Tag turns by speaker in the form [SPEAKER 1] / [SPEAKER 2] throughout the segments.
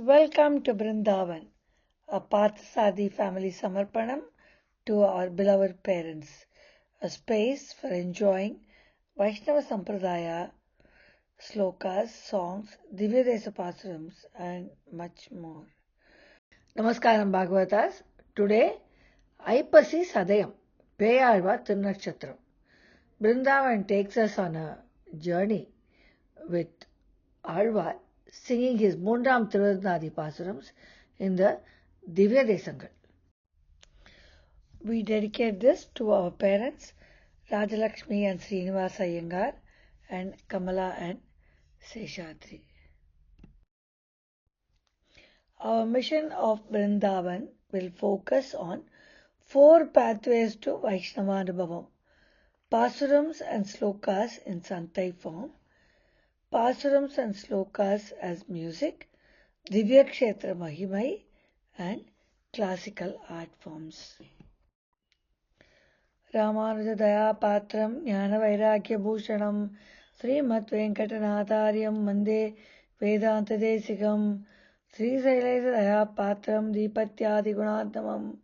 [SPEAKER 1] Welcome to Brindavan, a Parthasadi family Samarpanam to our beloved parents, a space for enjoying Vaishnava Sampradaya, slokas, songs, Divya Desa Pasurams, and much more. Namaskaram Bhagavatas. Today, Aipasi Sadayam, Peyalvar Tirunakshatra. Brindavan takes us on a journey with Alvar singing his Mundram Tirunadi Pasurams in the Divya Desangal. We dedicate this to our parents, Rajalakshmi and Srinivasa Iyengar, and Kamala and Seshadri. Our mission of Brindavan will focus on 4 pathways to Vaishnava Pasurams and Slokas in Santai form, Pasurams and Slokas as music, Divya Kshetra Mahimai, and classical art forms. Ramanuja Daya Patram Jnana Vairagya Bhushanam Srimad Venkatanathāryam Mande Vedanta Desikam Sri Sailesa Daya Patram Deepatyadi Gunadhamam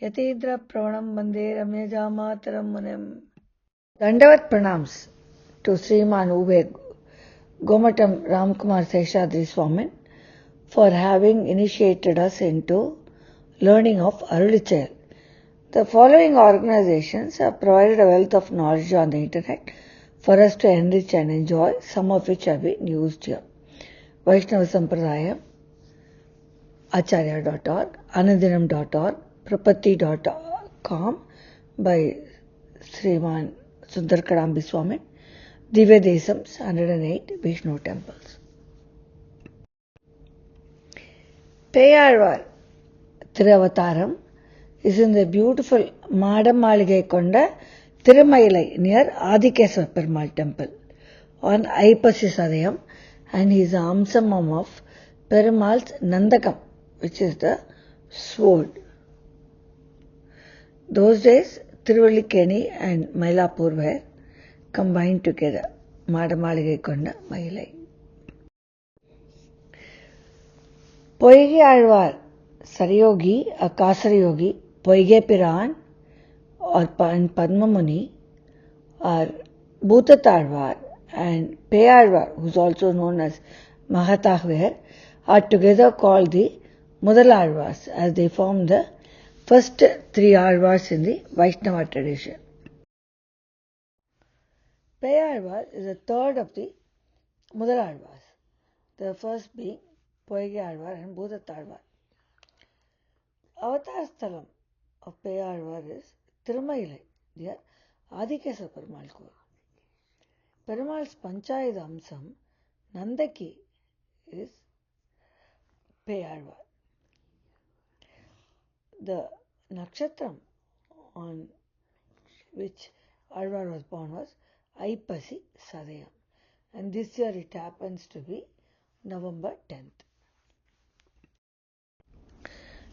[SPEAKER 1] Yatindra Pravanam Mande Ramyaja Mataram Munim. Dandavat Pranams to Sriman Uve Gomatam Ramkumar Seshadri Swamin for having initiated us into learning of Arulichayal. The following organizations have provided a wealth of knowledge on the internet for us to enrich and enjoy, some of which have been used here. Vaishnava Sampradaya, Acharya.org, Anandinam.org, Prapatti.com by Sriman Sundar Kadambi Swamin, Divya Desams, 108 Vishnu temples. Peyalvar Tiruvataram is in the beautiful Madamaligai Konda Tirumailai near Adikeswar Perumal temple on Aipasi Sadayam, and he is the Amsamam of Perumal's Nandakam, which is the sword. Those days, Tiruvallikeni and Mailapur were combined together, Madamaligai Konda Mailai. Poigi Alvar Sarayogi, a Kasarayogi, Poige Piran or Padma Muni, or Bhutatalvar and Peyalvar, who is also known as Mahatahver, are together called the Mudalalvars, as they form the first 3 Alvars in the Vaishnava tradition. Peyalvar is the third of the Mudalalvars, the first being Poige Alvar and Bhutatalvar. Avatar Sthalam of Peyalvar is Tirumailai, near Adikeswar Perumal Kovil. Perumal's Panchayatha Amsam, Nandaki, is Peyalvar. The nakshatram on which Alvar was born was Aipasi Sadayam, and this year it happens to be November 10th.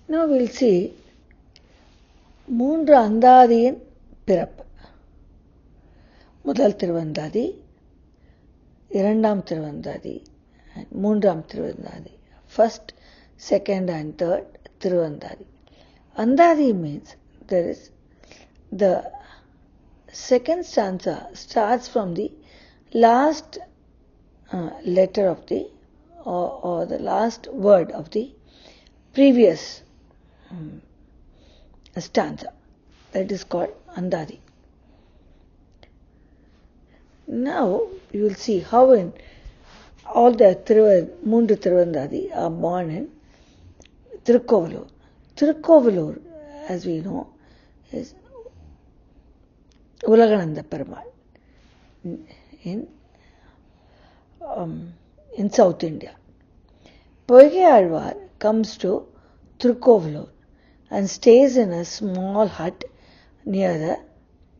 [SPEAKER 1] Now we'll see மூன்று அந்தாதியின் பிறப்பு. முதல் திருவந்தாதி, இரண்டாம் திருவந்தாதி, மூன்றாம் Thiruvandhadhi. First, second and third Thiruvandhadhi. Andadi means there is the second stanza starts from the last letter of the or the last word of the previous stanza. That is called Andadi. Now you will see how in all the Mundu Tiruvandadi are born in Tirukovalur. Tirukovalur, as we know, is Ulagananda Perumal in South India. Poige Alvar comes to Tirukovalur and stays in a small hut near the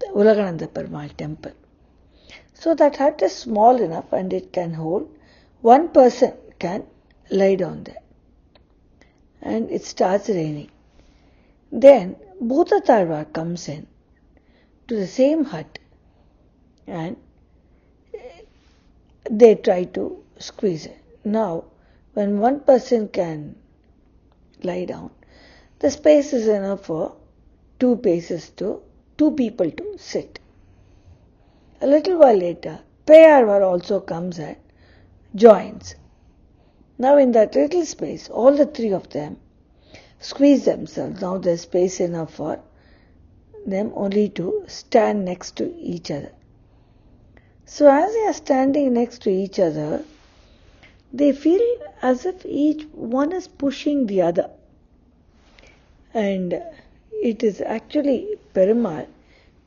[SPEAKER 1] Ulagananda Perumal temple. So that hut is small enough and it can hold one person can lie down there. And it starts raining. Then Bhutatalvar comes in to the same hut and they try to squeeze it. Now, when one person can lie down, the space is enough for two people to sit. A little while later, Peyarvar also comes and joins. Now in that little space, all the three of them squeeze themselves. Now there's space enough for them only to stand next to each other. So as they are standing next to each other, they feel as if each one is pushing the other. And it is actually Perumal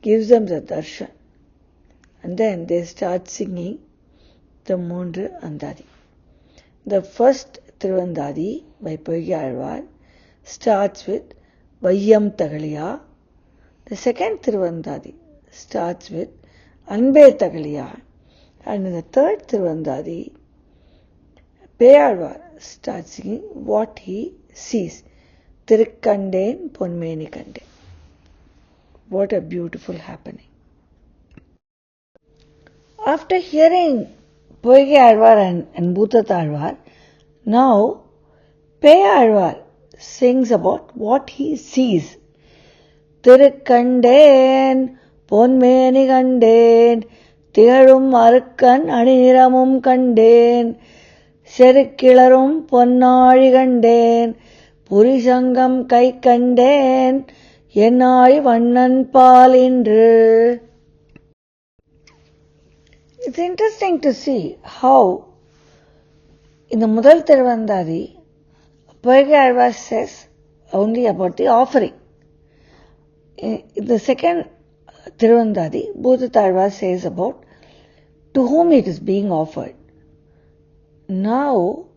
[SPEAKER 1] gives them the darshan. And then they start singing the Moondru Andadi. The first Tiruvandadi by Poigiyalvar starts with Vayyam Tagaliya. The second Tiruvandadi starts with Anbe Tagaliya. And in the third Tiruvandadi, Peyarvar starts singing what he sees. Tirukandeen Ponmeni Kandeen. What a beautiful happening. After hearing Poigiyalvar and Bhutatalvar, now Peyarvar sings about what he sees. Tirukandeen Ponmeni Kandeen, Tigalum Arukkan Aniniramum Kandeen, Serikkilarum Ponnali Kandeen, Purisangam Kai Kandeen, Ennali Vannan Palindru. It's interesting to see how in the Mudal Tiruvandadi, Poigiyalvar says only about the offering. In the second Tiruvandadi, Bhutatalvar says about to whom it is being offered. Now,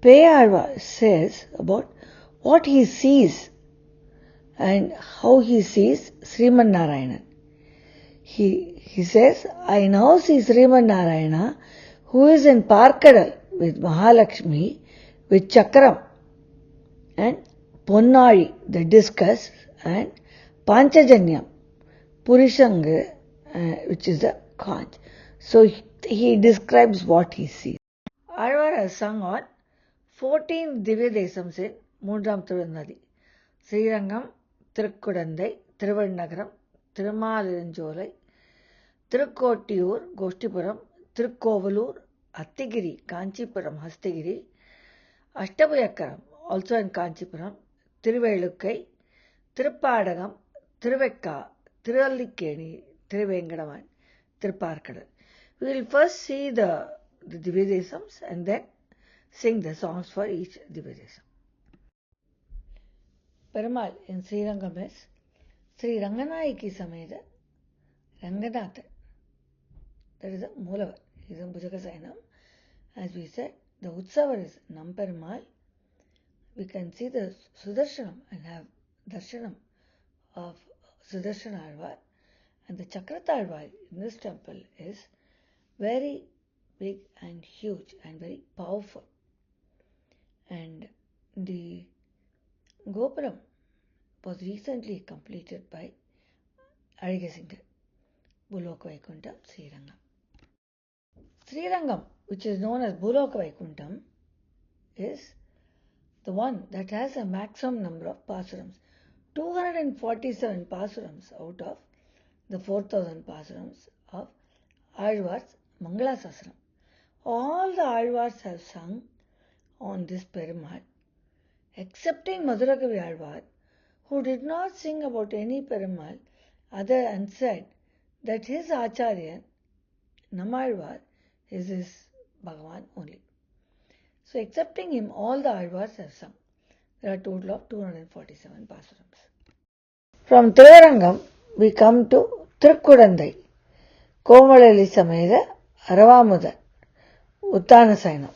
[SPEAKER 1] Peyarvar says about what he sees and how he sees Sriman Narayanan. He says, I now see Sriman Narayana who is in Parkadal with Mahalakshmi, with Chakram and Ponnali, the discus, and Panchajanyam, Purishanga, which is the conch. So he describes what he sees. Alvar has sung on 14 Divya Desams in Moondram Tiruvandadi. Srirangam, Tirukudandai, Thiruvannaгаram, Thirumalinjolai, Tirukkottiur, Goshtipuram, Tirukkovalur, Attigiri, Kanchipuram, Hastigiri, Ashtabuyakkaram, also in Kanchipuram, Thiruvelukkai, Tiruppadagam, Tiruvekka, Tirullikeni, Thiruvenkadaman, Tirupparkadal. We will first see the Divya Desams and then sing the songs for each Divya Desam. Perumal in Srirangam is Sri Ranganayaki Sameda Ranganathan. That is the Moolavar. He is in Bhujagasayanam. As we said, the Utsavar is Namperumal. We can see the Sudarshanam and have Darshanam of Sudarshana Alvar. And the Chakratalvar in this temple is very big and huge and very powerful. And the Gopuram was recently completed by Adigasingar, Bhuloka Vaikuntham, Srirangam. Srirangam, which is known as Bhuloka Vaikuntham, is the one that has a maximum number of pasurams. 247 pasurams out of the 4,000 pasurams of Alvar's Mangala Sasram. All the Alvars have sung on this Perumal, excepting Madurakavi Alvar, who did not sing about any Perumal other and said that his Acharya, Nammalvar, is his Bhagavan only. So excepting him, all the Alvars have sung. There are a total of 247 pasurams. From Tirurangam, we come to Tirukudandai, Komalali Sameda, Aravamudan, Uttanasayanam.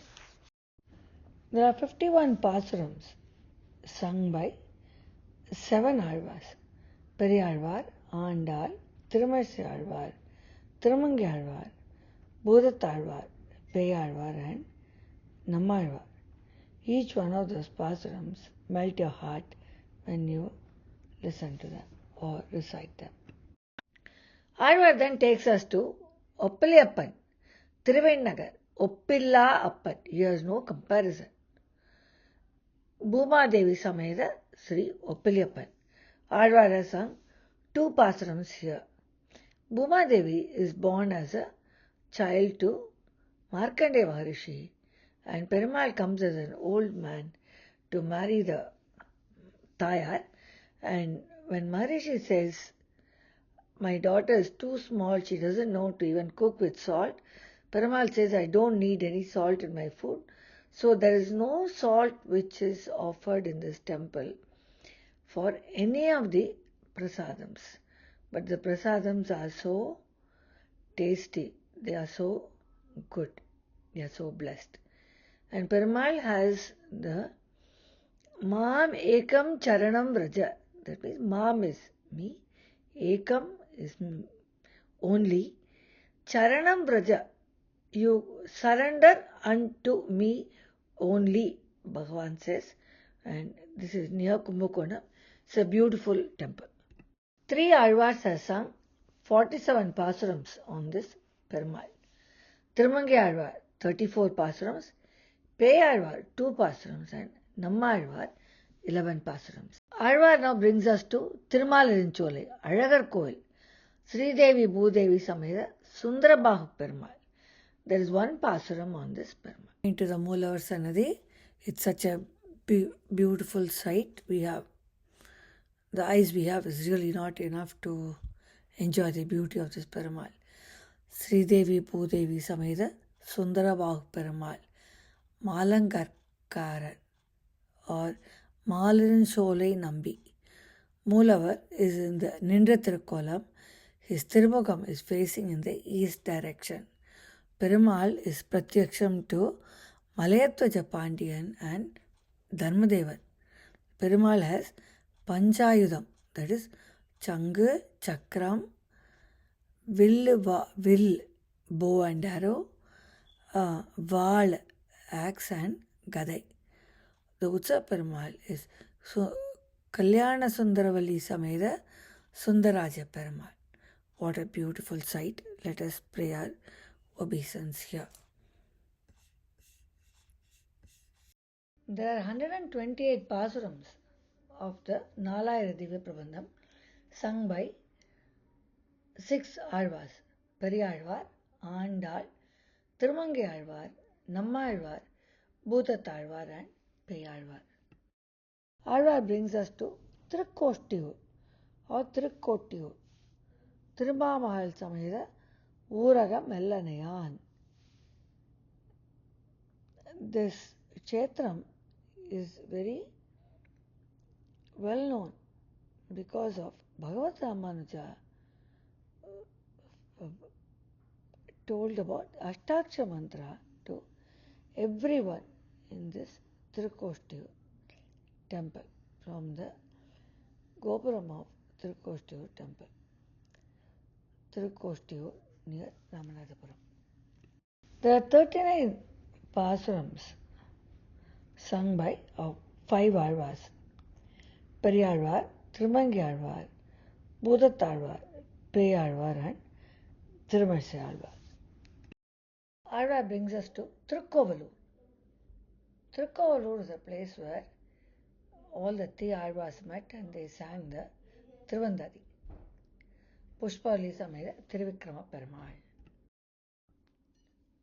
[SPEAKER 1] There are 51 pasurams sung by 7 Alvars: Periyalvar, Andal, Tirumazhi Alvar, Tirumangi Alvar, Bhutatalvar, Peyarvar and Nammalvar. Each one of those pasurams melt your heart when you listen to them or recite them. Alvar then takes us to Oppiliyappan, Thiruvennagar, Oppilla Appan. Here is no comparison. Bhumadevi Sameda Sri Oppiliyappan. Alvar has sung 2 pasarams here. Bhumadevi is born as a child to Markandeya Maharishi, and Perumal comes as an old man to marry the Tayar, and when Maharishi says, my daughter is too small, she doesn't know to even cook with salt, Perumal says, I don't need any salt in my food. So there is no salt which is offered in this temple for any of the prasadams. But the prasadams are so tasty, they are so good, they are so blessed. And Perumal has the Mam Ekam Charanam Vraja. That means Mam is me, Ekam is only, Charanam Vraja. You surrender unto me only, Bhagavan says. And this is near Kumbakonam. It's a beautiful temple. 3 Alvars have sung 47 pasurams on this Perumal. Tirumangai Alvar 34 pasurams, Peyalvar 2 pasurams, and Nammalvar 11 pasurams. Alvar now brings us to Tirumalirinchole, Alagar Koil, Sri Devi Bhudevi Sameda Sundarabhahu Perumal. There is 1 pasuram on this Perumal. Into the Moolavara Sannadhi, it's such a beautiful sight. The eyes we have is really not enough to enjoy the beauty of this Perumal. Sri Devi Bhudevi Sameda Sundarabhahu Perumal, Malangarkaran or Malarinsolai Nambi. Moolavar is in the Nindra Tirukkolam. His Tirumugam is facing in the east direction. Perumal is Pratyaksham to Malayatwaja Pandiyan and Dharmadevan. Perumal has Panchayudam, that is Changu, Chakram, will, bow and arrow, Val, axe and Gadai. The Utsav Perumal is Kalyana Sundaravali Sameda Sundaraja Perumal. What a beautiful sight. Let us pray our obeisance here. There are 128 pasurams of the Nalayira Divya Prabandham sung by 6 Alvars: Periyalvar, Andal, Tirumangai Alvar, Nammalvar, Bhutatalvar and Peyalvar. Alvar brings us to Tirukkottiyur or Tirukkottiyur, Tirumamahal Sameda Uraga Mellanayan. This Kshetram is very well known because of Bhagavad Ramanuja told about Ashtaksha Mantra to everyone in this Tirukkottiyur temple from the Gopuram of Tirukkottiyur temple. Tirukkottiyur near Ramanathapuram. There are 39 pasurams sung by 5 Alvars: Periyalvar, Tirumangai Alvar, Bhutatalvar, Peyalvar and Tirumazhi Alvar. Alvar brings us to Tirukkovalur. Tirukkovalur is a place where all the 3 Alvars met and they sang the Tiruvandadi. Pushpavalli Sameda Thiruvikrama Perumal.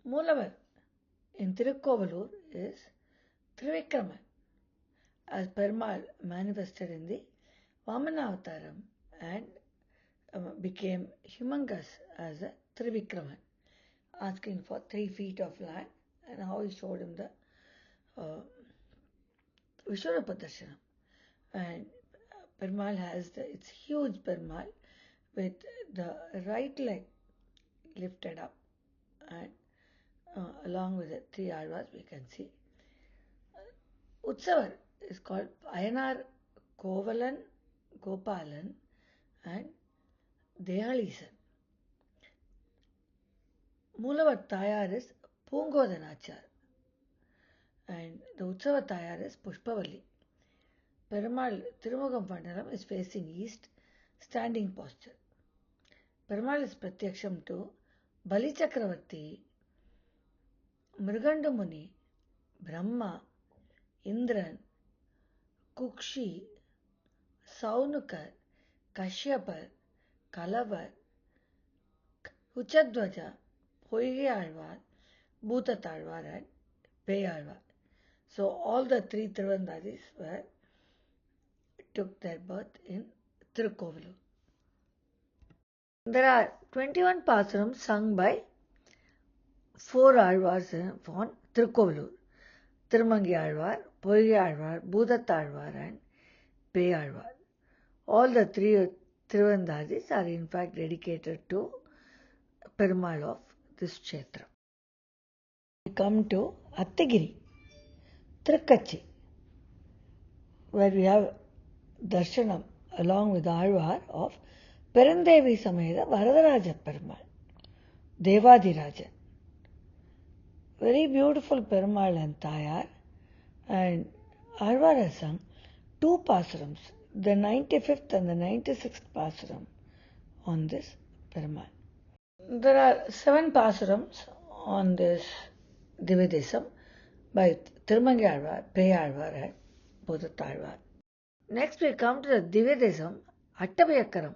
[SPEAKER 1] Moolavar in Tirukkovalur is Thiruvikraman, as Perumal manifested in the Vamana Avataram and became humongous as a Trivikraman, asking for 3 feet of land, and how he showed him the Vishwarupa Darshanam. And Perumal has it's huge Perumal with the right leg lifted up, and along with the 3 Alvars we can see. Utsavar is called Ayanar Kovalan, Gopalan and Deyalisan. Moolavar Tayar is Pungodanachar and the Utsava Tayar is Pushpavalli. Perumal Tirumugam Pandalam is facing east, standing posture. Perumal is Pratyaksham to Bali Chakravarti, Mrigandu Muni, Brahma, Indran, Kukshi, Saunukar, Kashyapar, Kalavar, Uchadwaja, Poigiyalvar, Bhutatalvar and Peyalvar. So all the three Tiruvandadis took their birth in Tirukkovilur. There are 21 pasurams sung by four Alvars on Tirukkovilur: Tirumangi Alvar, Poigiyalvar, Bhutatalvar and Peyalvar. All the three Tiruvandadis are in fact dedicated to Perumal of this kshetra. We come to Attagiri, Tirukkachi, where we have darshanam along with Alvar of Perandevi Sameda Varadaraja Perumal, Devadirajan. Very beautiful Perumal and Tayar, and Alvar has sung two pasurams, the 95th and the 96th pasuram on this Perumal. There are 7 pasurams on this Dividesam by Tirumangi Alvar, Peyalvar and Bhutatalvar. Next we come to the Divyadesam Attabhayakaram.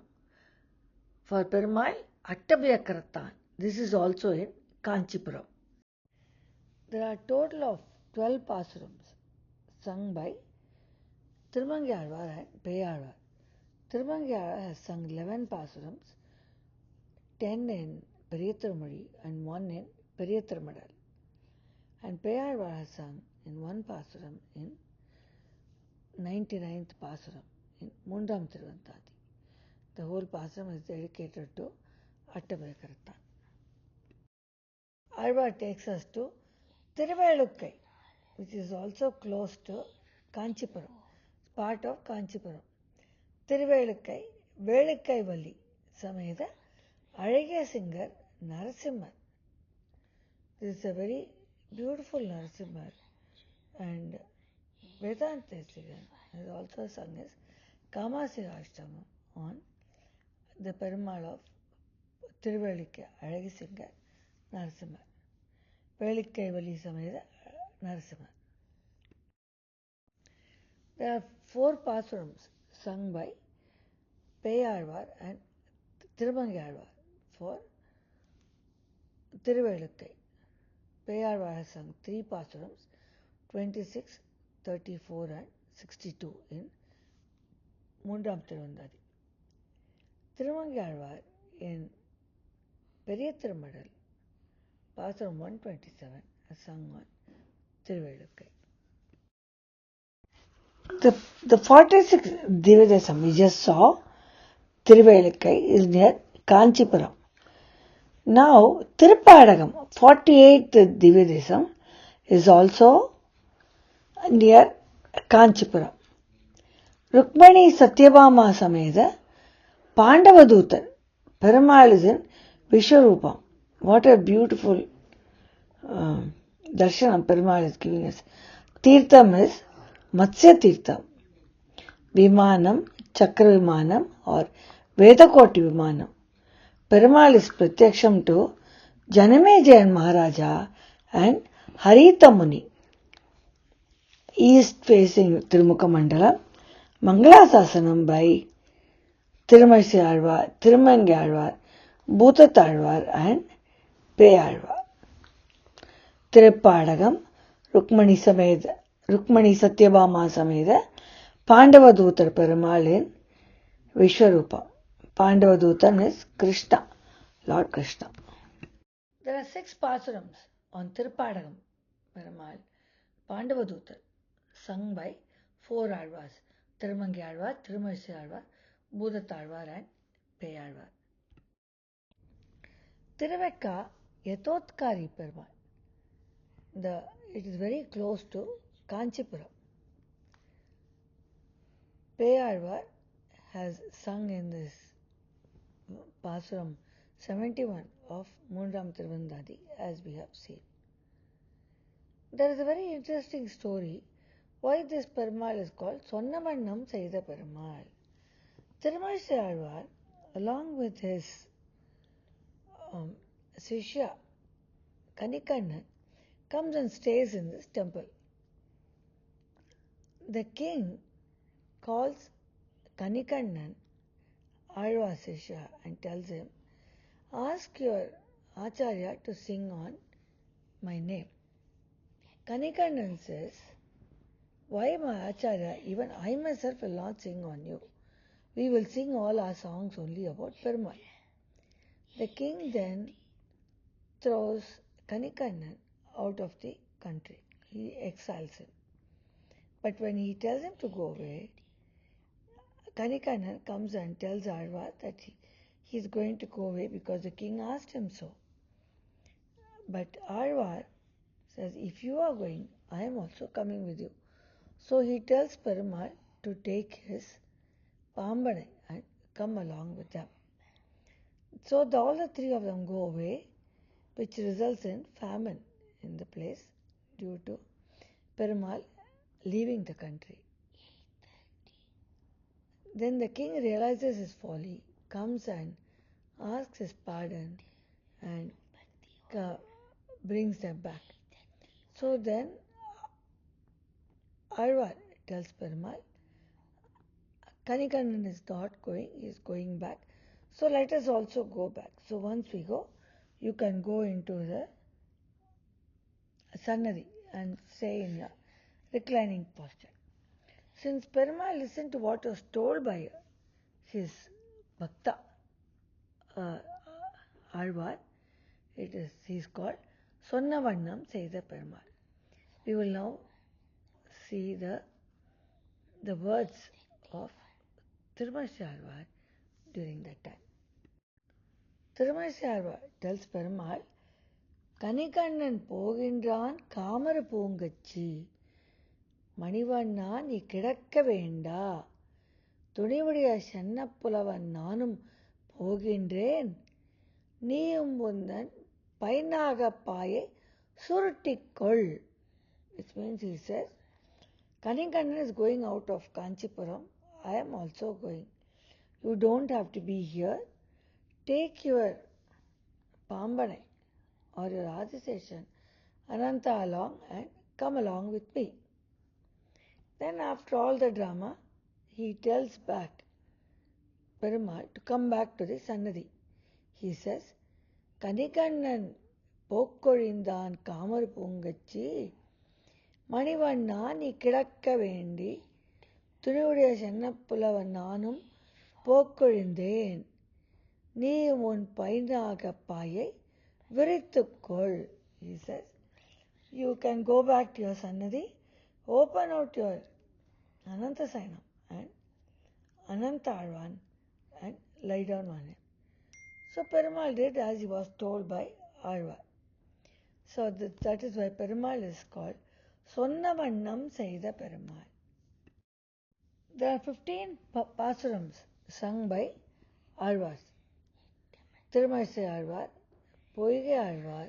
[SPEAKER 1] For Perumal, Attabhayakarattan. This is also in Kanchipuram. There are a total of 12 pasurams sung by Tirumangi Alvar and Peyalvar. Tirumangi Alvar has sung 11 pasurams, 10 in Periyathrumozhi and 1 in Periyathirumadal. And Peyalvar has sung in one pasuram in 99th pasuram in Mundam Tiruvantadi. The whole pasuram is dedicated to Attabhayakarattan. Alvar takes us to Thiruvelukkai, which is also close to Kanchipuram, part of Kanchipuram. Thiruvelukkai, Velukkai Valli Sameda, Alagiya Singer Narasimhar. This is a very beautiful Narasimhar, and Vedanta Sigan has also sung his Kamasika Ashtamam on the Perumal of Thiruvelukkai, Alagiya Singer Narasimhar. Velukkai Valli Sameda Narasimhar. There are 4 pasurams sung by Peyalvar and Tirumangi Alvar for Thiruvelukkai. Peyalvar has sung 3 pasurams, 26, 34 and 62 in Mundam Tiruvandadi. Tirumangi Alvar in Periyathirumadal, pasuram 127, has sung on Thiruvelukkai. The 46th Dividesam we just saw, Thiruvelukkai, is near Kanchipuram. Now, Tiruppadagam, 48th Dividesam, is also near Kanchipuram. Rukmani Satyabhama Sameda, Pandavadutar, Perumal is in Vishwarupam. What a beautiful darshanam Perumal is giving us. Tirtham is Matsya Tirtham, Vimanam, Chakra Vimanam or Vedakoti Vimanam. Perumal is pratyaksham to Janamejayan Maharaja and Harita Muni. East facing Tirumukha Mandala, Mangalasasanam by Tirumarsi Alvar, Tirumangi Alvar, Bhutatalvar and Peyalvar. Tiruppadagam, Rukmani Satyabhama Sameda, Pandavadutar Perumal in Vishwarupa. Pandavadutam is Krishna, Lord Krishna. There are 6 pasurams on Tiruppadagam Perumal, Pandavadutar, sung by 4 Alvars, Tirumangi Alvar, Tirumarsi Alvar, Bhutatalvar and Peyalvar. Tiruvekka Yathotkari Perumal. It is very close to Kanchipuram. Peyalvar has sung in this pasuram 71 of Mundam Tiruvandadi, as we have seen. There is a very interesting story why this Perumal is called Sonnavannam Seida Perumal. Tirumarsi Alvar, along with his Sishya Kanikannan, comes and stays in this temple. The king calls Kanikannan, Alva Sisha, and tells him, ask your Acharya to sing on my name. Kanikannan says, why my Acharya? Even I myself will not sing on you. We will sing all our songs only about Perumal. The king then throws Kanikannan out of the country. He exiles him. But when he tells him to go away, Kanikannan comes and tells Alva that he is going to go away because the king asked him so. But Alva says, if you are going, I am also coming with you. So he tells Perumal to take his Pambanai and come along with them. So all the three of them go away, which results in famine in the place due to Perumal leaving the country. Then the king realizes his folly, comes and asks his pardon and brings them back. So then Alvar tells Perumal, Kanikannan is not going, he is going back. So let us also go back. So once we go, you can go into the Sannadhi and say in your reclining posture. Since Perumal listened to what was told by his Bhakta Alvar, he is called Sonnavannam Seida Perumal. We will now see the words of Thirumarshi Alvar during that time. Thirumarshi Alvar tells Perumal, Kanikannan போகின்றான் காமர பூங்கச்சி மணிவண்ணா நீ கிடக்க வேண்டா துணிவுடைய சென்னப்புலவன் நானும் போகின்றேன் நீயும் உந்தன் பைநாகப்பாயை சுருட்டிக்கொள். Which means he says, Kanikannan is going out of Kanchipuram. I am also going. You don't have to be here. Take your Pambanai or your Adiseshan Ananta along and come along with me. Then after all the drama, he tells back Perumal to come back to the Sannadhi. He says, Kanikannan போக்கொழிந்தான் காமர் பூங்கச்சி மணிவண்ணா நீ கிடக்க வேண்டி துணிவுடைய சென்னப்புலவன் நானும் போக்கொழிந்தேன் நீயும் உன் பைநாகப்பாயை விரித்துக்கொள். He says, you can go back to your Sannadhi, open out your Ananta Sainam and Ananta Alvan and lie down on him. So Perumal did as he was told by Alvar. So that is why Perumal is called Sonnavannam Seida Perumal. There are 15 pasurams sung by Alvars. Thirumarshi Alvar, Poigai Alvar,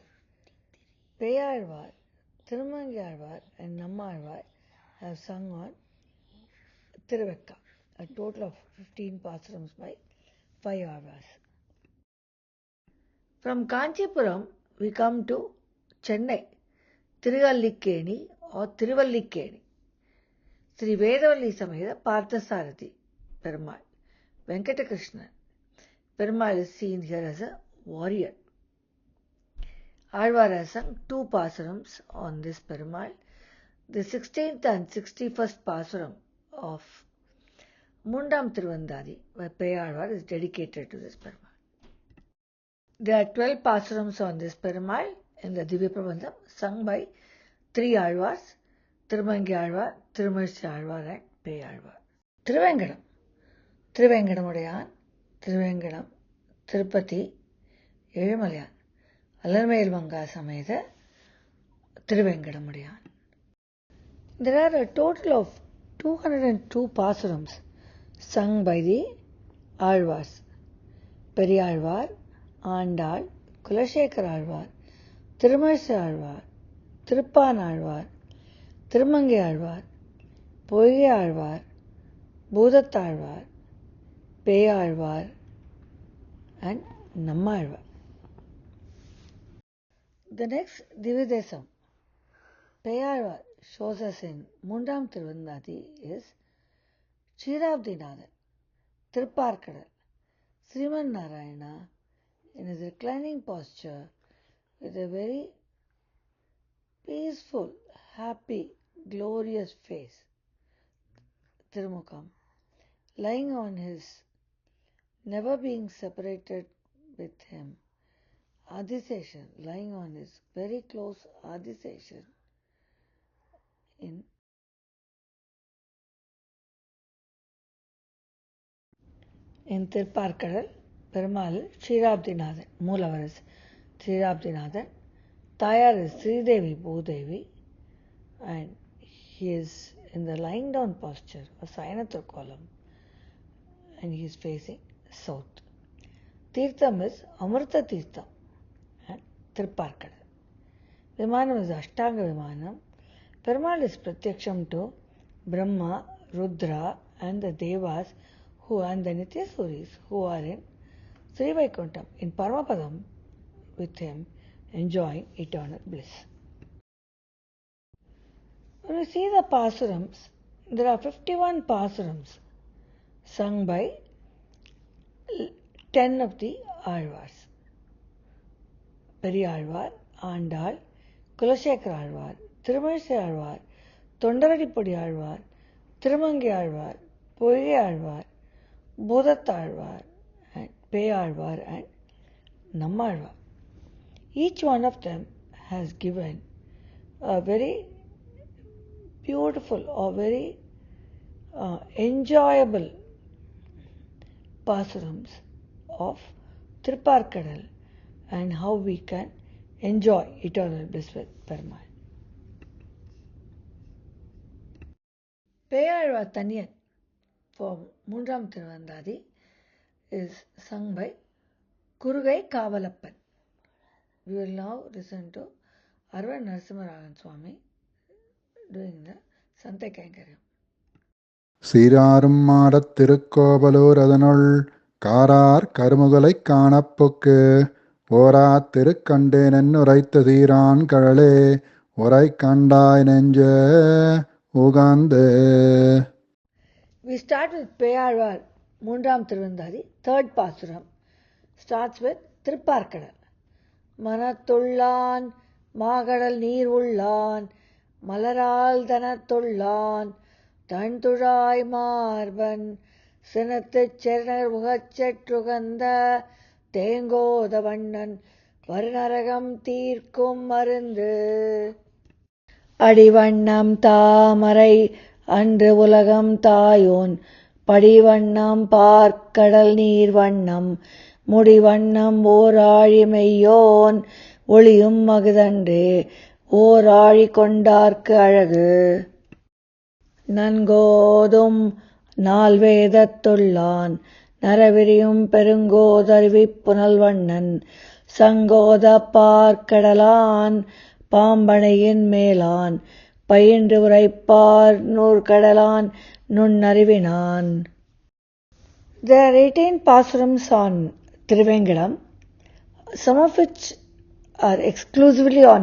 [SPEAKER 1] Peyalvar, Thirumangi Alvar and Namma Alvar have sung on Thiruvekka, a total of 15 pasurams by 5 Alvars. From Kanchipuram, we come to Chennai, Tiruvallikeni or Tiruvallikeni. Sri Vedavalli Sameda Parthasarathi Perumal, Venkatakrishnan. Perumal is seen here as a warrior. Alvar has sung 2 pasurams on this Perumal. The 16th and 61st pasuram of Mundam Tiruvandari by Peyalvar is dedicated to this Perumal. There are 12 pasurams on this Perumal in the Divya Prabandham sung by 3 Alvars, Thirumangi Alvar, Thirumarshi Alvar and Peyalvar. Thiruvengadam, Thiruvengadamudaiyan, Thiruvengadam, Tirupati, Ezhumalayan, Alarmayil Sameda, Thiruvengadamudaiyan. There are a total of 202 pasurams sung by the Alvars. Periyalvar, Andal, Kulashekar Alvar, Thirumarshi Alvar, Tiruppan Alvar, Thirumangi Alvar, Poigai Alvar, Bhudat Alvar, Peyalvar and Namma Alvar. The next Dividesam Peyalvar shows us in Mundam Tiruvandari is Kshetrabdinathan, Tirupparkadal, Sriman Narayana in his reclining posture with a very peaceful, happy, glorious face, Tirumukham, lying on his never being separated with him, Adiseshan, lying on his very close Adiseshan in Tirupparkadal, Perumal Kshetrabdinathan, Moolavar is Kshetrabdinathan, Tayar is Sridevi Bhudevi, and he is in the lying down posture, a Sayanatra column, and he is facing south. Tirtham is Amrita Tirtham and Tirupparkadal. Vimanam is Ashtanga Vimanam. Perumal is Pratyaksham to Brahma, Rudra and the Devas who and the Nityasuris who are in Sri Vaikuntham in Paramapadam with him, enjoying eternal bliss. When we see the Pasurams, there are 51 Pasurams sung by 10 of the Alvars. Periyalvar, Andal, Kulasekara Alvar, Tirumizhisai Alvar, Tondaradipudi Alvar, Tirumangi Alvar, Poigai Alvar, Bhodatta Alvar, and Peyalvar and Nammalvar. Each one of them has given a very beautiful or very enjoyable pasurams of Tirupparkadal and how we can enjoy eternal bliss with Perumal. Peyalvar Taniyan for Moonram Tiruvandadi is sung by Kurugai Kavalappan. We will now listen to Arvan Narasimharajan Swami doing the Santa Kankaram.
[SPEAKER 2] சீராரும் மாடத் Thirukkovalur அதனுள் காரார் கருமுகலைக் காணப்புக்கு ஓராத் திருக்கண்டேன் உரைத்த தீரான் கழலே உரை கண்டாய் நெஞ்ச உகந்து.
[SPEAKER 1] We start with Peyalvar Moonram Tiruvandadi, third Pasuram. Starts with Tirupparkadal. மனத்துள்ளான் மாகடல் நீர் உள்ளான் மலரால் தனத்துள்ளான் தன்துழாய் மார்பன் சினத்துச் செருநர் உகச்சற்றுகந்த தேங்கோத வண்ணன் வருநரகம் தீர்க்கும் மருந்து. அடிவண்ணம் தாமரை அன்று உலகம் தாயோன் படிவண்ணம் பார்க்கடல் நீர் வண்ணம் முடிவண்ணம் ஓராழி மெய்யோன் ஒளியும் மகுதன்றே ஓராழி கொண்டார்க்கு அழகு. நன்கோதும் நால்வேதத்துள்ளான் நரவிரியும் பெருங்கோதருவிப் புனல்வண்ணன் சங்கோத பார்க்கடலான் பாம்பனையின் மேலான் பயின்று உரைப்பார் நூற்கடலான் நுண்ணறிவினான். There are 18 pasurams on Thiruvengadam, some of which are exclusively on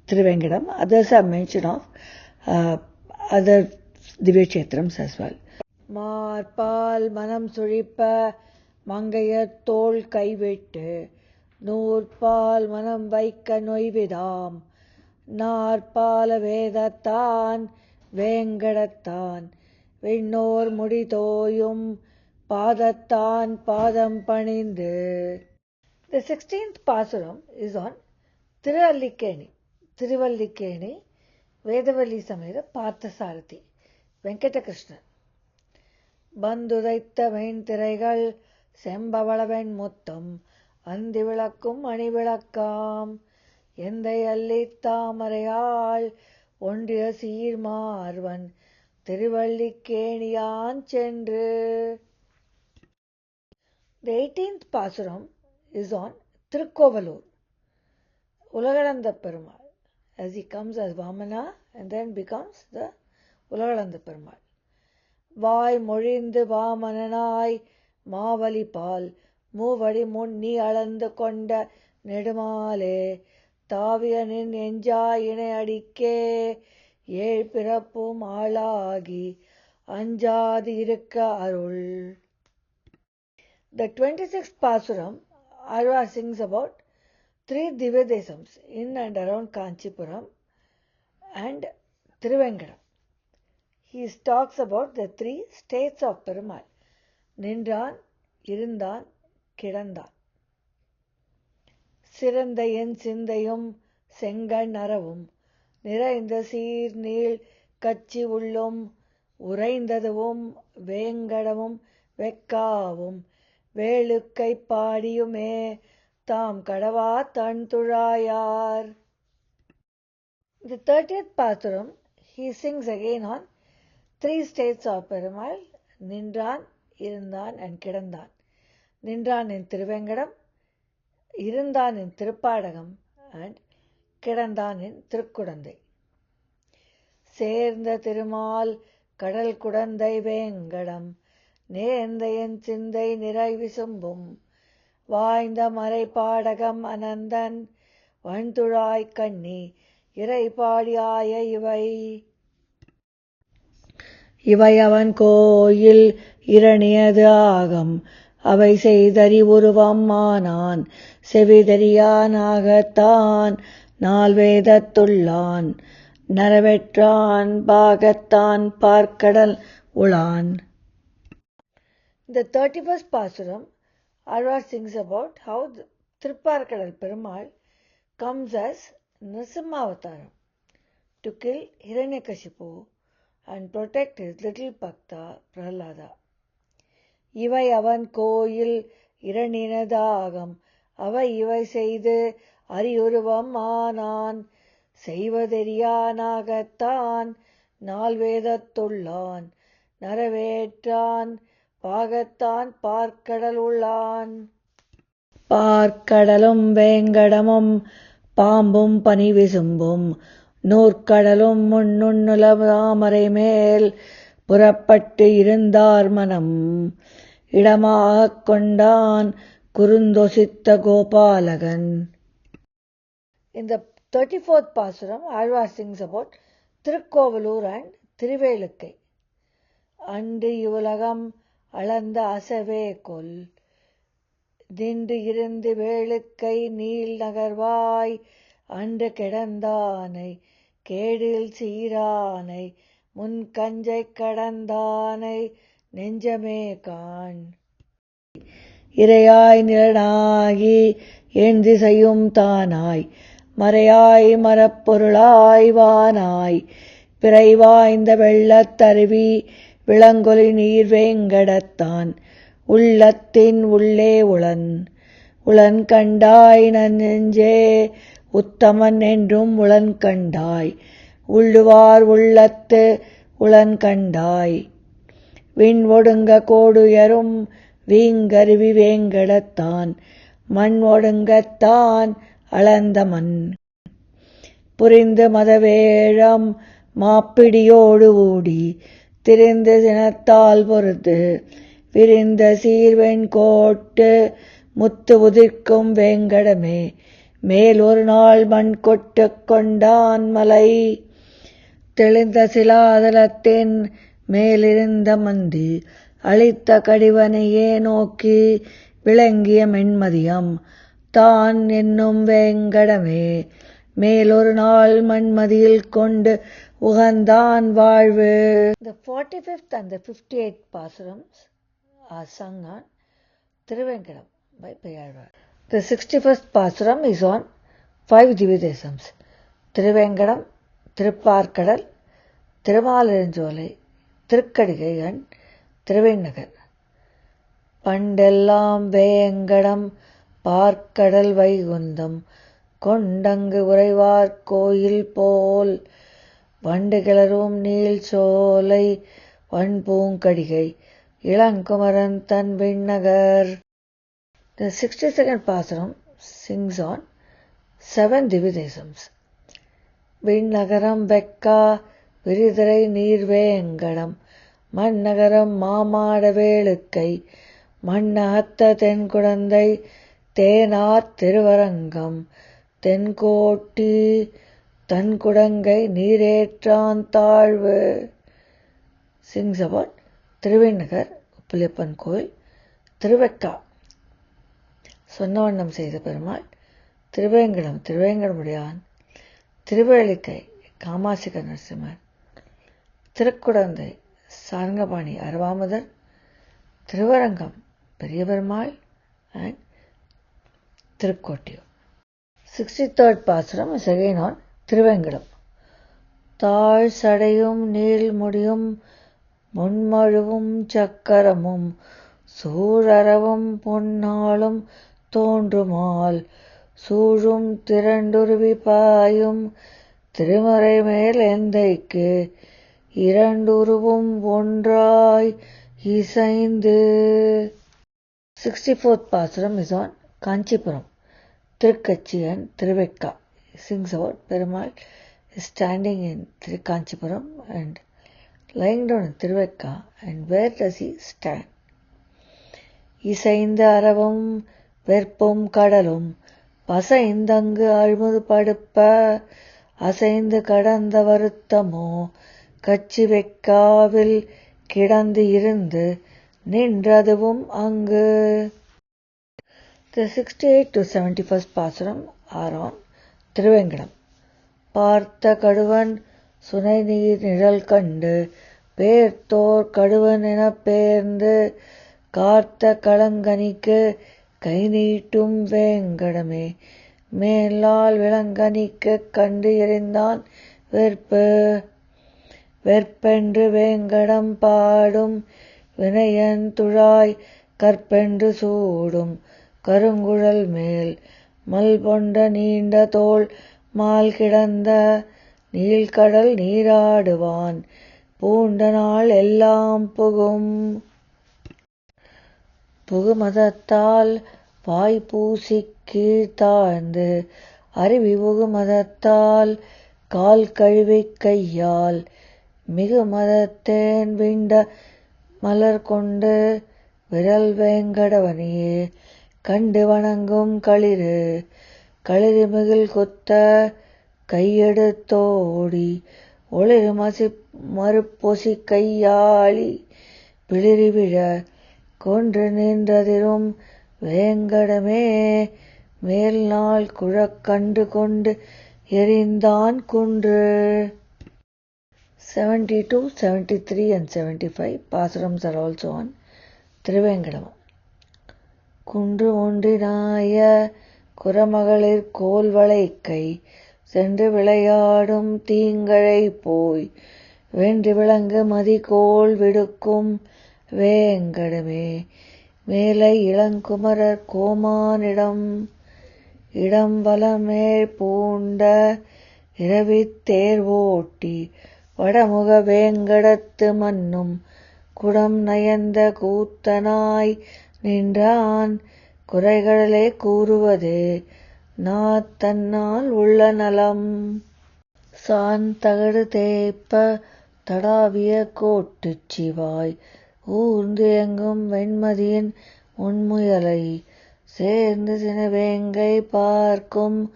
[SPEAKER 1] Thiruvengadam, others are mention of other Divya Kshetrams as well. மார்பால் மனம் சுழிப்ப மங்கையர் தோள் கைவிட்டு நூற்பால் மனம் வைக்க நொய்விதாம் நாற்பால வேதத்தான் வேங்கடத்தான் விண்ணோர் முடிதோயும் பாதத்தான் பாதம் பணிந்து. The 16th Pasuram is on Tiruvallikeeni, Vedavalli Sameda Parthasarathi, Venkatakrishnan. பந்துதைத்த வெண்திரைகள் செம்பவளவெண் முத்தம் அந்தி விளக்கும் அணி விளக்காம் எந்தை அல்லித் தாமரையாள் ஒன்றிய சீர்மார்வன் திருவல்லிக்கேணியான் சென்று. The 18th Pasuram is on Tirukkovalur, Ulagalanda Perumal, as he comes as Vamana and then becomes the Ulagalanda Perumal. வாய் மொழிந்து வாமனனாய் மாவலி பால் மூவடி முன்னி அளந்து கொண்ட நெடுமாலே தாவியனின் எஞ்சாயினை அடிக்கே ஏழ் பிறப்பும் ஆளாகி அஞ்சாது இருக்க அருள். The 26th Pasuram, Alvar sings about 3 Divya Desams in and around Kanchipuram and Thiruvengadam. He talks about the 3 states of Perumal: நின்றான், இருந்தான், கிடந்தான். சிறந்த என் சிந்தையும் செங்கண் அறவும் நிறைந்த சீர் நீள் கச்சி உள்ளும் உறைந்ததுவும் வேங்கடமும் வெக்காவும் வேளுக்கை பாடியுமே தாம் கடவா தன் துழாயார். The 30th Pasuram, he sings again on 3 states of Perumal: நின்றான், இருந்தான் and கிடந்தான். நின்றான் in Thiruvengadam, இருந்தான் in திருப்பாடகம் and கிடந்தான் in திருக்குடந்தை. சேர்ந்த திருமால் கடல் குடந்தை வேங்கடம் நேர்ந்த என் சிந்தை நிறை விசும்பும் வாய்ந்த மறை பாடகம் அனந்தன் வன்துழாய் கண்ணி இறைபாடியாய இவை அவன் கோயில் இரணியது ஆகம் அவை செய்தறிவுருவம் ஆனான் செவிதறியானாகத்தான் நால்வேதத்துள்ளான் நரவெற்றான் பாகத்தான் பார்க்கடல் உளான். The 31st Pasuram, Alvar sings about how Thirupparkadal Perumal comes as Nrsimhavataram to kill Hiranyakashipu and protect his little Bhakta Prahlada. இவை அவன் கோயில் இரணினதாகம் அவை இவை செய்து அறியுருவம் ஆனான் செய்வதெரியானாகத்தான் நால்வேதத்துள்ளான் நரவேற்றான் பாகத்தான் பார்க்கடல் உள்ளான். பார்க்கடலும் வேங்கடமும் பாம்பும் பனி விசும்பும் நூற்கடலும் முன்னுலமாமரை மேல் புறப்பட்டு இருந்தார் மனம் இடமாகக் கொண்டான் குறுந்தொசித்த கோபாலகன். In the 34th Pasuram, Alvar sings about Thirukkovalur and Thiruvelukkai. அன்று இவ்வுலகம் அளந்த அசவே கொல் நின்று இருந்து வேளுக்கை நீள் நகர்வாய் அன்று கிடந்தானை கேடில் சீரானை முன் கஞ்சை கடந்தானை நெஞ்சமே காண். இறையாய் நிலனாகி என் திசையும் தானாய் மறையாய் மரப்பொருளாய் வானாய் பிறைவாய்ந்த வெள்ளத்தருவி விளங்கொலி நீர் வேங்கடத்தான் உள்ளத்தின் உள்ளே உளன் கண்டாய் நெஞ்சே உத்தமன் என்றும் உளன் கண்டாய் உள்ளுவார் உள்ளத்து உளன் கண்டாய் விண் ஒடுங்க கோடுயரும் வீங்கருவி வேங்கடத்தான் மண் ஒடுங்கத்தான் அளந்த மண் புரிந்து மதவேழம் மாப்பிடியோடு ஊடி திரிந்து சினத்தால் பொறுத்து விரிந்த சீர்வெண் கோட்டு முத்து உதிர்க்கும் வேங்கடமே மேல் ஒரு நாள் மண் கொட்டு கொண்டான் மலை தெளிந்த சிலாதலத்தின் மேலிருந்த மந்தி அளித்த கடிவனையே நோக்கி விளங்கிய மென்மதியம் தான் என்னும் வேங்கடமே மேலொரு நாள் மண்மதியில் கொண்டு உகந்தான் வாழ்வு. The 45th and the 58th Pasurams are sung on Thiruvengadam by Peyalvar. The 61st Pasuram is on 5 Divya-desams: Thiruvengadam, Thirupparkadal, Thirumalirunjolai, Thirukkadigai and Thiruvennagar. பண்டெல்லாம் Venkatam பார்க்கடல் வைகுந்தம் கொண்டங்கு உறைவார் கோயில் போல் வண்டு கிளரும் நீள் சோலை வன்பூங்கடிகை இளங்குமரன் தன் விண்ணகர். The 62nd Pasuram sings on 7 Divya-desams. Vinnagaram வெக்கா விரிதிரை நீர்வேங்கடம் மண்ணகரம் மாமாட Velukkai மண்ணகத்த தென்குடந்தை தேனார் திருவரங்கம் தென்கோட்டி தன்குடங்கை நீரேற்றான் தாழ்வு. sings about திருவேநகர் உப்பிலியப்பன் கோயில், திருவெக்கா சொன்னவண்ணம் செய்த பெருமாள், திருவேங்கடம் திருவேங்கடமுடையான், திருவேளிக்கை காமாசிக நரசிம்மர், திருக்குடந்தை சாரங்கபாணி அரவாமுதர், திருவரங்கம் பெரிய பெருமாள் and திருக்கோட்டியூர். 63rd பாசுரம் is again on திருவேங்கடம். தாழ் சடையும் நீள் முடியும் முன்மழுவும் சக்கரமும் சூழறவும் பொன்னாளும் தோன்றுமால் சூழும் திரண்டுருவி பாயும் திருமறை மேல் எந்தைக்கு இரண்டுருவும் ஒன்றாய் இசைந்து. 64th பாசுரம் is on Kanchipuram, Thirukkachi and Thiruvekka. Sings about Perumal is standing in Kanchipuram and lying down in Thiruvekka. And where does he stand? இசைந்த அறவும் வெற்பும் கடலும் பசைந்தங்கு அழுமுது படுப்ப அசைந்து கடந்த வருத்தமோ கச்சி வெக்காவில் கிடந்து இருந்து நின்றதுவும் அங்கு. The 68 to 71st பாசுரம் are on திருவேங்கடம். பார்த்த கடுவன் சுனை நீர் நிழல் கண்டு பேர்த்தோர் கடுவன் எனப் பேர்ந்து கார்த்த களங்கனிக்கு கை நீட்டும் வேங்கடமே மேலால் விளங்கனிக்கு கண்டு எறிந்தான் வெற்பு. வெற்பென்று வேங்கடம் பாடும் வினையன் துழாய் கற்பென்று சூடும் கருங்குழல் மேல் மல்பொண்ட நீண்ட தோள் மால் கிடந்த நீள்கடல் நீராடுவான் பூண்ட நாள் எல்லாம் புகும். புகுமதத்தால் வாய் பூசி கீழ்த்தாழ்ந்து அருவி புகுமதத்தால் கால் கழுவி கையால் மிகுமதத்தேன் விண்ட மலர் கொண்டு விரல் வேங்கடவனையே கண்டு வணங்கும் களிறு. களிறு மிகில் குத்த கையெடுத்தோடி ஒளிரு மறுப்பொசி கையாளி பிளிரி விழ கொன்று நின்றதிரும் வேங்கடமே மேல் நாள் குழக்கண்டு கொண்டு எறிந்தான் குன்று. 72, 73 and 75 பாசுரams are also on Thiruvengadam. குன்று ஒன்றினாய குறமகளிர் கோல் வளைக்கை சென்று விளையாடும் தீங்கழை போய் வென்று விளங்கு மதிகோள் விடுக்கும் வேங்கடமே மேலை இளங்குமரர் கோமானிடம் இடம் வலமேல் பூண்ட இரவித் தேர்வோட்டி வடமுக வேங்கடத்து மன்னும் குடம் நயந்த கூத்தனாய் நின்றான் குறைகளே கூறுவதே நாத்தன்னால் உள்ள நலம். சான் தகடு தேய்ப்ப தடாவிய கோட்டுச் சிவாய் ஊர்ந்து எங்கும் வெண்மதியின் உண்முயலை சேர்ந்து சினவேங்கை பார்க்கும்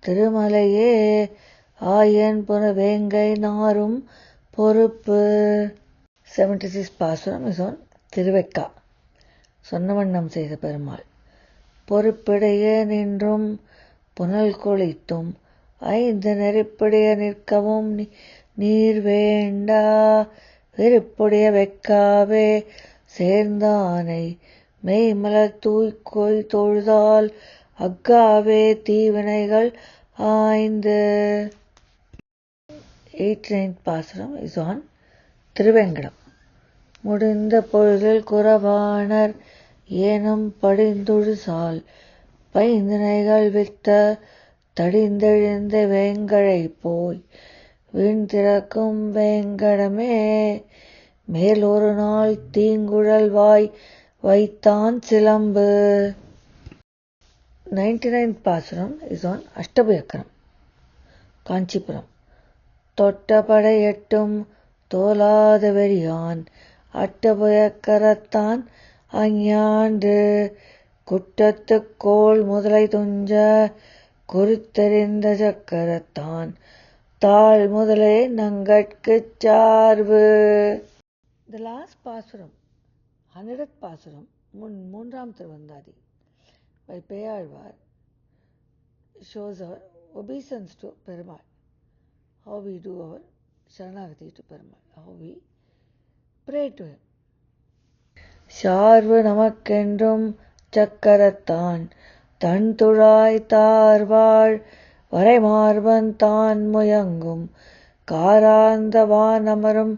[SPEAKER 1] திருமலையே ஆயன் புன வேங்கை நாரும் பொறுப்பு. 76 பாசுரம் is on திருவெக்கா. சொன்னவண்ணம் செய்த பெருமாள். பொறுப்பிடைய நின்றும் புனல் கொளித்தும் ஐந்து நெருப்பிடைய நிற்கவும் நீர் வேண்டா வெறுப்புடைய வெக்காவே சேர்ந்தானை மெய்மலர் தூய்கொய் தொழுதால் அக்காவே தீவினைகள் ஆய்ந்து. 89th பாசுரம் is on திருவேங்கடம். முடிந்த பொழுதில் குறவாணர் ஏனும் படிந்துழுசால் பைந்தினைகள் வித்த தடிந்தெழுந்த வேங்கழை போய் வீண் திறக்கும் வேங்கடமே மேல் ஒரு நாள் தீங்குழல் வாய் வைத்தான் சிலம்பு. 99th பாசுரம் is on அஷ்டபுயக்கரம் காஞ்சிபுரம். தொட்ட படையெட்டும் தோலாத வெறியான் அட்டபுயக்கரத்தான் அஞ்ஞாண்டு குற்றத்துக் கோள் முதலை துஞ்ச குறித்தெறிந்த சக்கரத்தான் தாழ் முதலே நங்கட்குச் சார்பு. The last Pasuram, 100th Pasuram, மூன்றாம் Thiruvandhadhi by Peyalvar shows our obeisance to Perumal, how we do our Sharanagati to Perumal, how we pray to him. சார்வு நமக்கென்றும் சக்கரத்தான் தன் துழாய் தார்வாள் வரைமார்பன் தான் முயங்கும் காராந்த வானமரும்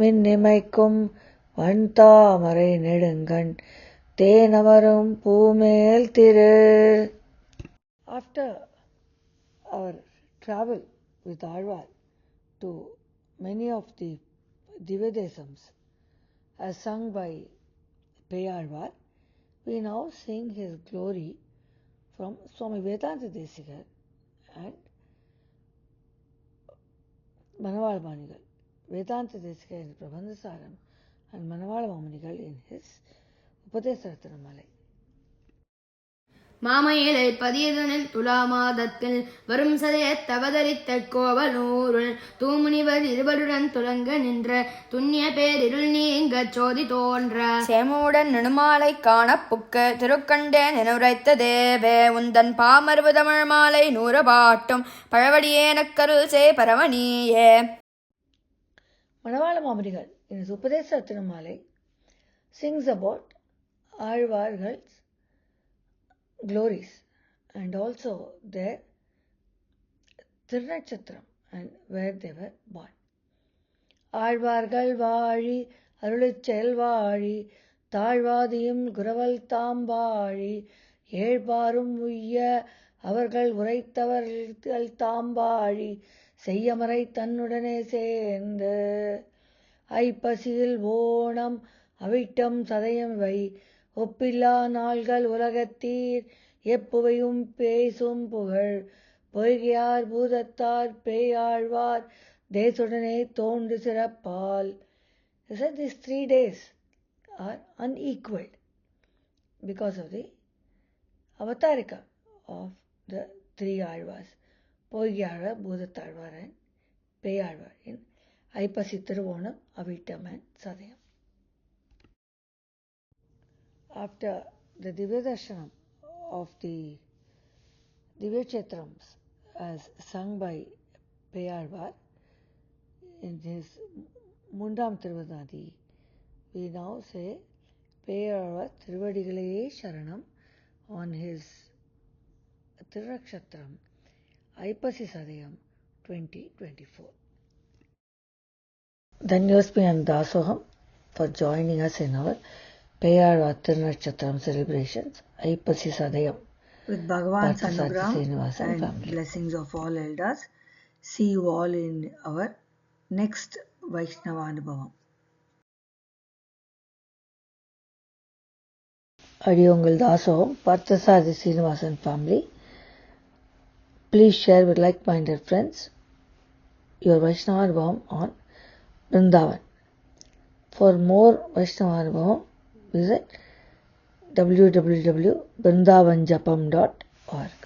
[SPEAKER 1] மின்னிமைக்கும் வண்தாமரை நெடுங்கண் தேனமரும் பூமேல் திரு. After our travel with Alvar to many of the Divyadesams as sung by Peyalvar, we now sing his glory from Swami Vedanta Desikar and Manavala Manigal. Vedanta Desikar in Prabandhasaram and Manavala Manigal in his Upadesarathanamalai.
[SPEAKER 3] மாமயிலை பதியதனில் துலா மாதத்தில் வரும் சதயத் அவதரித்த கோவலூருள் தூமுனிவர் இருவருடன் துலங்க நின்ற துண்ணிய பேரிருள் நீங்க சோதி தோன்ற சேமுடன் நெடுமாலை காணப்புக்கு திருக்கண்டேன் எனுரைத்த தேவே உந்தன் பாமர்வு தமிழ் மாலை 100 பாட்டும் பழவடியேனக்கருள் சே பரமணியே.
[SPEAKER 1] Manavala Mamadigal in his Upadesarathanamalai sings about Alvar's glories and also their Tirunachatram and where they were born. ஆழ்வார்கள் வாழி அருளிச் செல்வாழி தாழ்வாதியும் குரவல் தாம்பாழி ஏழ்பாரும் உய்ய அவர்கள் உரைத்தவர்கள் தாம்பாழி செய்யமறை தன்னுடனே சேர்ந்து ஐப்பசியில் ஓணம் அவிட்டம் சதயம் வை ஒப்பில்லா நாள்கள் உலகத்தீர் எப்புவையும் பேசும் புகழ் பொய்கையார் பூதத்தார் பேயாழ்வார் தேசுடனே தோன்று சிறப்பால். He said these 3 days are unequaled because of the avatarika of the 3 Alvars, Poigiyalvar, Bhudathalvar and Peyalvar in Aipasi, Thiruvonam, Avittam and Sadayam. After the Divya Darshanam of the Divya Chetrams as sung by Peyalvar in his Mundam Tiruvadadi, we now say Peyalvar Tiruvadigaleye Sharanam on his Tirunakshatram Aipasi Sadayam 2024. Dhanyosmi and Dasoham for joining us in our Peyalvar Tirunachatram celebrations, Aipasi Sadayam
[SPEAKER 4] with Bhagavan's
[SPEAKER 1] Parthasarathy
[SPEAKER 4] Anugraham
[SPEAKER 1] Srinivasan
[SPEAKER 4] and
[SPEAKER 1] family.
[SPEAKER 4] blessings of all elders. See you all in our next Vaishnava Anubhavam.
[SPEAKER 1] Adiyongal Dasoham, Parthasarathy Srinivasan family. Please share with like-minded friends your Vaishnava Anubhavam on Vrindavan. For more Vaishnava Anubhavam, visit www.vrindavanjapam.org.